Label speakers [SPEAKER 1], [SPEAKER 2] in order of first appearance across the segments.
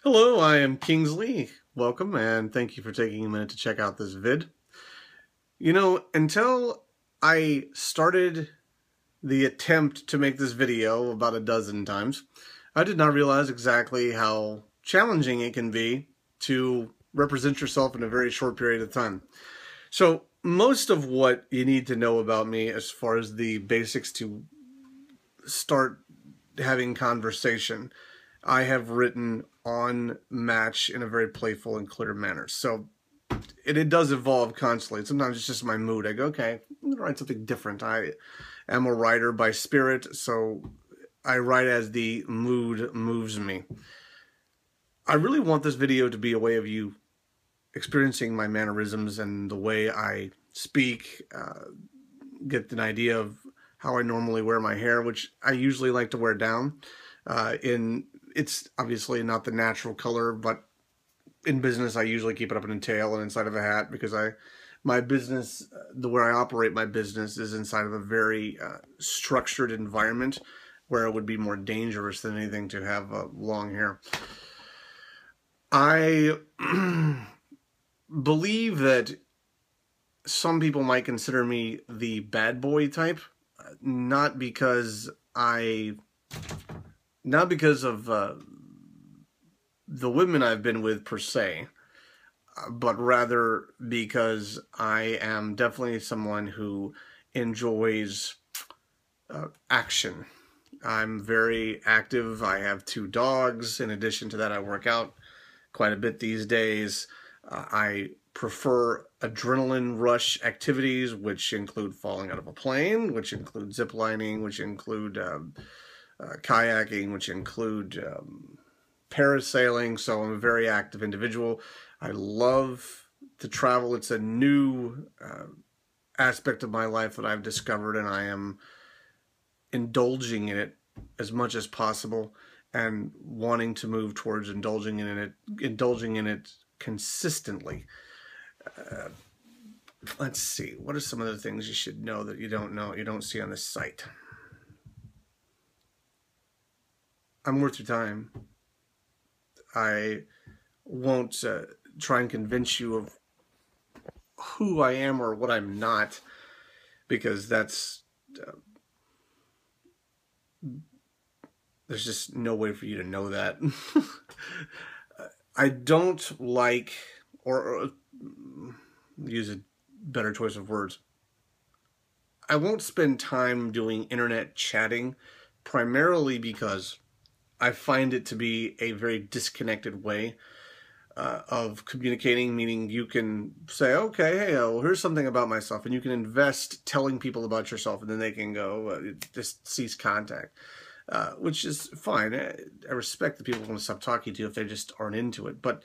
[SPEAKER 1] Hello, I am Kingsley. Welcome, and thank you for taking a minute to check out this vid. You know, until I started the attempt to make this video about a dozen times, I did not realize exactly how challenging it can be to represent yourself in a very short period of time. So, most of what you need to know about me as far as the basics to start having conversation, I have written on Match in a very playful and clear manner. So it does evolve constantly. Sometimes it's just my mood. I go, okay, I'm going to write something different. I am a writer by spirit, so I write as the mood moves me. I really want this video to be a way of you experiencing my mannerisms and the way I speak, get an idea of how I normally wear my hair, which I usually like to wear down. It's obviously not the natural color, but in business I usually keep it up in a tail and inside of a hat because my business, the way I operate my business is inside of a very structured environment where it would be more dangerous than anything to have long hair. I believe that some people might consider me the bad boy type, not because of the women I've been with per se, but rather because I am definitely someone who enjoys action. I'm very active. I have 2 dogs. In addition to that, I work out quite a bit these days. I prefer adrenaline rush activities, which include falling out of a plane, which include ziplining, which include kayaking, which include parasailing. So I'm a very active individual. I love to travel. It's a new aspect of my life that I've discovered, and I am indulging in it as much as possible and wanting to move towards indulging in it consistently. Let's see, what are some of the things you should know that you don't see on this site? I'm worth your time. I won't try and convince you of who I am or what I'm not, because there's just no way for you to know that. I don't like, or use a better choice of words, I won't spend time doing internet chatting, primarily because I find it to be a very disconnected way of communicating, meaning you can say, okay, hey, well, here's something about myself, and you can invest telling people about yourself, and then they can go, just cease contact, which is fine. I respect the people who want to stop talking to you if they just aren't into it, but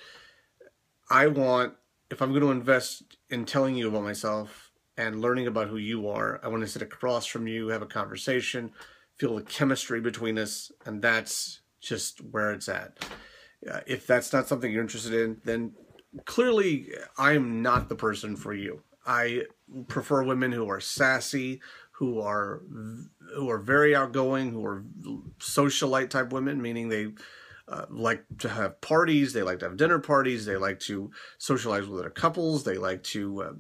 [SPEAKER 1] if I'm going to invest in telling you about myself and learning about who you are, I want to sit across from you, have a conversation, feel the chemistry between us, and that's just where it's at. If that's not something you're interested in, then clearly I am not the person for you. I prefer women who are sassy, who are very outgoing, who are socialite type women, meaning they like to have parties, they like to have dinner parties, they like to socialize with other couples, they like to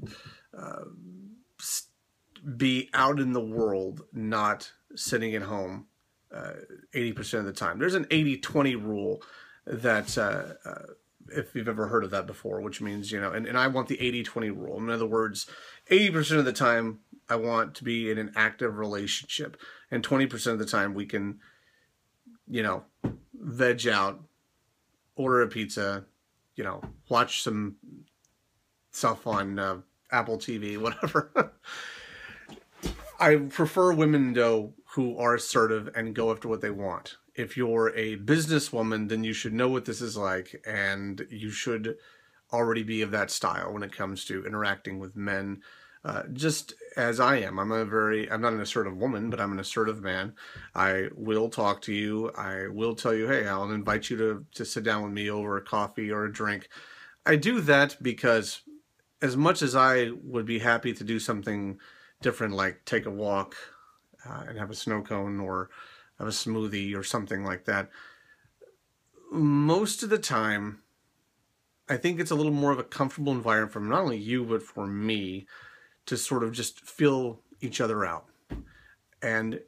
[SPEAKER 1] be out in the world, not sitting at home 80% of the time. There's an 80-20 rule that, if you've ever heard of that before, which means, and I want the 80-20 rule. In other words, 80% of the time I want to be in an active relationship, and 20% of the time we can, veg out, order a pizza, watch some stuff on Apple TV, whatever. I prefer women, though, who are assertive and go after what they want. If you're a businesswoman, then you should know what this is like, and you should already be of that style when it comes to interacting with men, just as I am. I'm not an assertive woman, but I'm an assertive man. I will talk to you. I will tell you, hey, I'll invite you to sit down with me over a coffee or a drink. I do that because as much as I would be happy to do something different, like take a walk and have a snow cone or have a smoothie or something like that, most of the time, I think it's a little more of a comfortable environment for not only you, but for me to sort of just feel each other out. And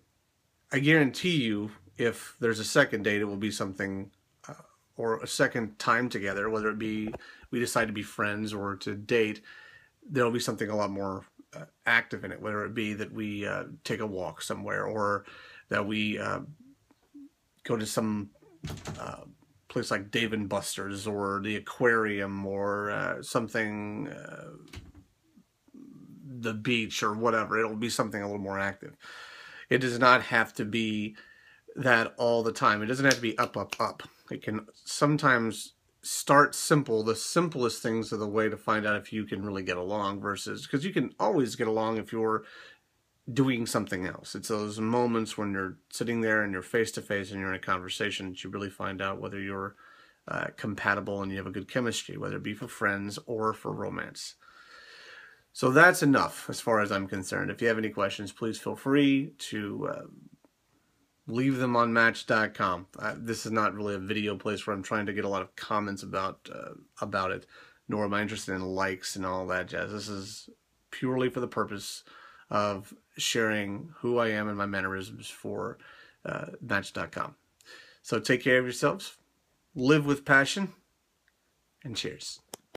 [SPEAKER 1] I guarantee you, if there's a second date, it will be something, or a second time together, whether it be we decide to be friends or to date, there'll be something a lot more active in it, whether it be that we take a walk somewhere, or that we go to some place like Dave and Buster's or the aquarium, or something, the beach or whatever. It'll be something a little more active. It does not have to be that all the time. It doesn't have to be up, up, up. It can sometimes start simple. The simplest things are the way to find out if you can really get along, versus, because you can always get along if you're doing something else. It's those moments when you're sitting there and you're face to face and you're in a conversation that you really find out whether you're compatible and you have a good chemistry, whether it be for friends or for romance. So that's enough as far as I'm concerned. If you have any questions, please feel free to leave them on Match.com. This is not really a video place where I'm trying to get a lot of comments about it, nor am I interested in likes and all that jazz. This is purely for the purpose of sharing who I am and my mannerisms for Match.com. So take care of yourselves, live with passion, and cheers.